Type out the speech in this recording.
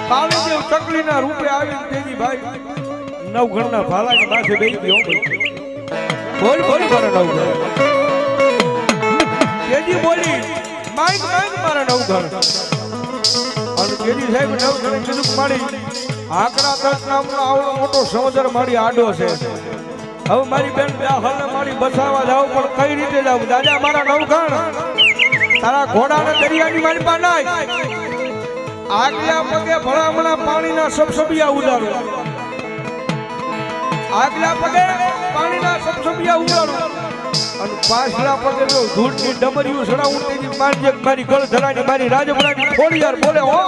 કાળીદેવ ચકલીના રૂપે આવી તેજી ભાઈ નવઘણના ભાલાની માથે બેસી ગયો બોલ બોલ મારા નવઘણ તેજી બોલી માઈક મારા નવઘણ અને તેજી સાહેબ નવઘણે કીધું મારી આકરા તટ નામનો આવડો મોટો સમુદ્ર મારી આડો છે હવે મારી બેન બે હલને મારી બસાવા જાવ પણ કઈ રીતે જાવ દાદા મારા નવઘણ તારા ઘોડાને દરિયાની મારી પાસે નાય આગલા પગે ભલામણા પાણીના સબસબિયા ઉડાડો આગલા પગે પાણીના સબસબિયા ઉડાડો અને પાછલા પગે જો ધૂળની ડમરીઓ સડાવું તેની મારી ગળ ધરાની મારી રાજપરાની થોડી યાર બોલે હો